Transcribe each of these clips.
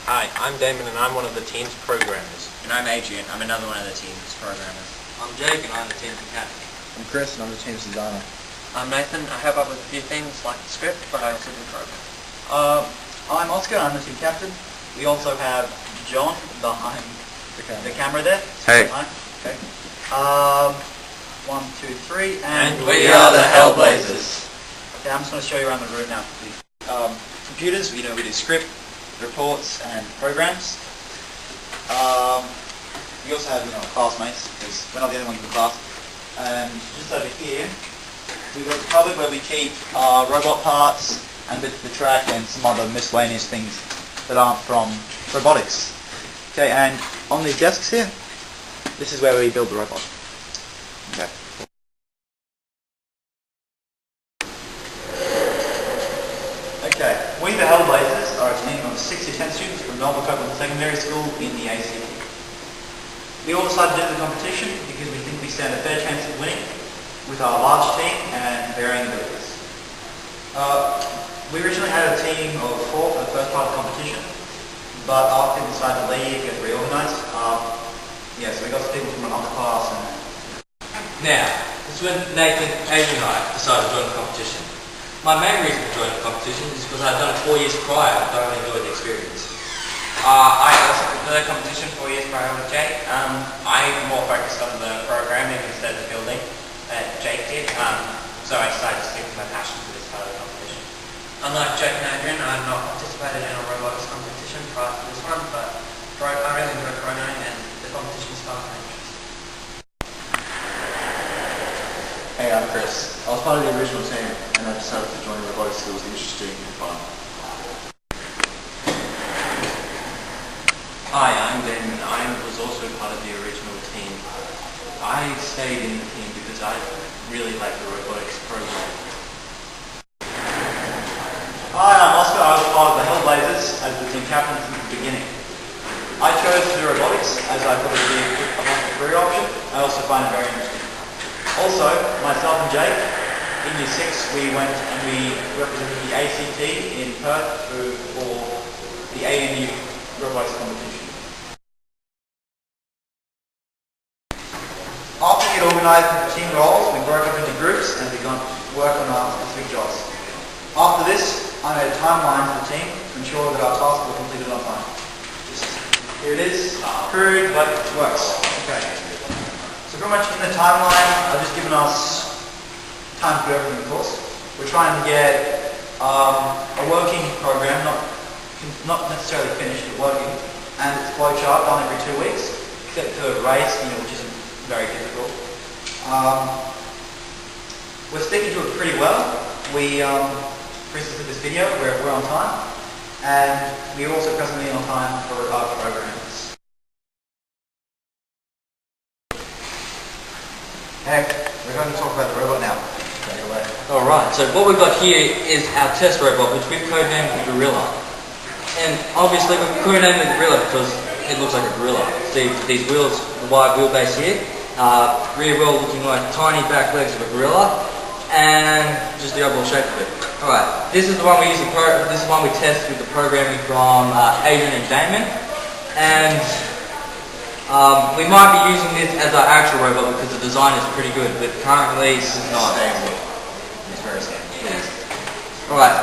Hi, I'm Damon and I'm one of the team's programmers. And I'm Adrian, I'm another one of the team's programmers. I'm Jake and I'm the team's mechanic. I'm Chris and I'm the team's designer. I'm Nathan, I help out with a few things like the script, but I also do program. I'm Oscar, I'm the team captain. We also have John behind the camera there. Hey. Okay. 1, 2, 3, And we are the Hellblazers. Okay, I'm just going to show you around the room now. Computers, we do script, reports, and programs. We also have, classmates, because we're not the only ones in the class. And just over here, we've got the cupboard where we keep robot parts and bits of the track and some other miscellaneous things that aren't from robotics. Okay, and on these desks here, this is where we build the robot. Okay. Okay, we the Hellblazers are a team of 6 to 10 students from Melba Copland Secondary School in the ACT. We all decided to do the competition because we think we stand a fair chance of winning with our large team and varying abilities. We originally had a team of 4 for the first part of the competition, but after people decided to leave, get reorganised, so we got some people from another class. Now, this is when Nathan, Adrian and I decided to join the competition. My main reason for joining the competition is because I'd done it 4 years prior and thoroughly enjoyed the experience. I also did the competition 4 years prior with Jake. I more focused on the programming instead of the building that Jake did, so I decided to stick to my passion for this part of the competition. Unlike Jake and Adrian, I've not participated in a robotics competition prior to this one, but I really enjoyed programming and the competition sparked my interest. Hey, I'm Chris. I was part of the original team and I decided to join robotics because it was interesting and fun. Hi, I'm Damon. I was also part of the original team. I stayed in the team because I really like the robotics program. Hi, I'm Oscar. I was part of the Hellblazers as the team captain since the beginning. I chose to do robotics as I thought it would be a career option. I also find it very interesting. Also, myself and Jake, in Year 6, we went and we represented the ACT in Perth for the ANU robotics competition. After we had organised team roles, we broke up into groups and began to work on our specific jobs. After this, I made a timeline for the team to ensure that our tasks were completed on time. Here it is, crude, but it works. Okay. So pretty much in the timeline, I've just given us time to do everything, of course. We're trying to get a working program, not necessarily finished, but working, and it's flowchart done every 2 weeks, except for a race, which isn't very difficult. We're sticking to it pretty well. We, for instance, with this video, we're on time, and we're also presently on time for our programs. Hey, we're going to talk about the robot now. Take it away. Alright, so what we've got here is our test robot, which we've codenamed the Gorilla. And obviously we've codenamed the Gorilla because it looks like a gorilla. See these wheels, the wide wheelbase here, rear wheel looking like tiny back legs of a gorilla, and just the overall shape of it. Alright, this is the one we use. This is the one we test with the programming from Adrian and Damon, and we might be using this as our actual robot because the design is pretty good, but currently it's not. It's very stable. Alright.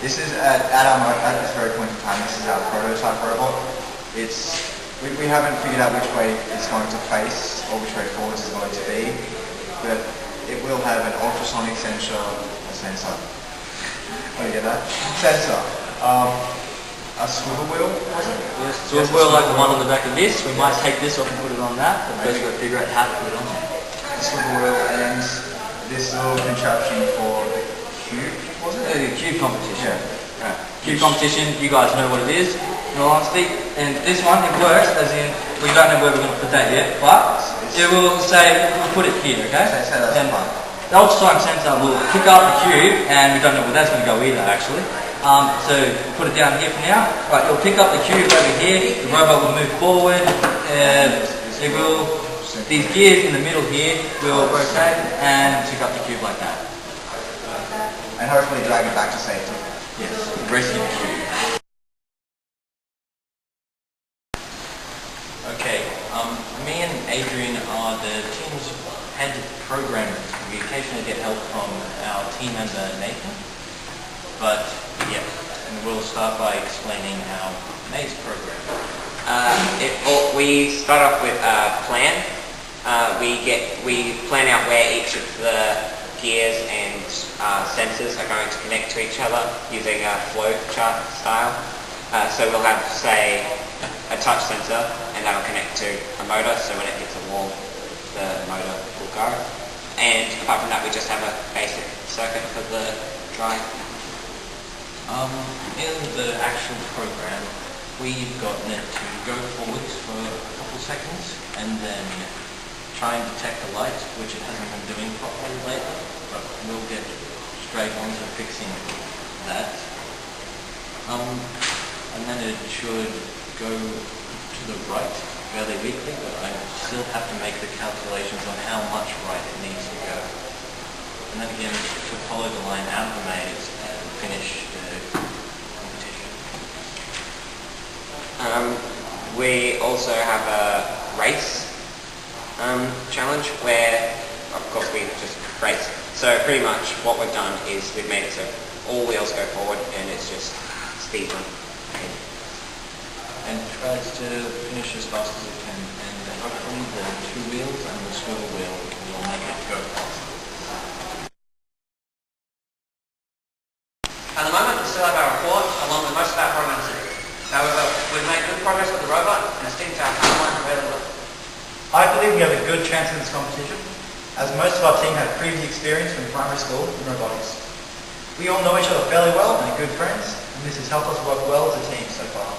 This is at this very point in time, this is our prototype robot. We haven't figured out which way it's going to face or which way forwards is going to be, but it will have an ultrasonic sensor. Oh, you get that? Sensor. A swivel wheel, was it? Yes, swivel wheel like the one on the back of this. We might take this off and put it on that, but first we've got to figure out how to put it on there. A swivel wheel and this little contraption for the cube, was it? The cube competition. Yeah. Right. Cube competition, you guys know what it is, in all honesty. And this one, it works, as in, we don't know where we're going to put that yet, but it will say, we'll put it here, okay? Say that's fine. The ultrasonic sensor will pick up the cube, and we don't know where that's going to go either, actually. So we'll put it down here for now. Right, it'll pick up the cube over here, the robot will move forward, and it will, these gears in the middle here will rotate and pick up the cube like that. And hopefully drag it back to safety. Yes, the rest of the cube. team member Nathan. But yeah, and we'll start by explaining how May's program. We start off with a plan. We plan out where each of the gears and sensors are going to connect to each other using a flow chart style. So we'll have, say, a touch sensor, and that'll connect to a motor, so when it hits a wall, the motor will go. And apart from that, we just have a basic circuit for the drive. In the actual program, we've gotten it to go forwards for a couple seconds, and then try and detect the light, which it hasn't been doing properly lately, but we'll get straight on to fixing that. And then it should go to the right fairly weakly, but I still have to make the calculations on how much right it needs to go. And then again, to follow the line out of the maze and finish the competition. We also have a race challenge where, of course, we just race. So pretty much what we've done is we've made it so all wheels go forward and it's just speed run. And tries to finish as fast as it can, and hopefully the two wheels and the swivel wheel will make it go fast. At the moment, we still have our report along with most of our programs. However, we've made good progress with the robot and esteem to our timeline available. I believe we have a good chance in this competition, as most of our team have previous experience from primary school in robotics. We all know each other fairly well and are good friends, and this has helped us work well as a team so far.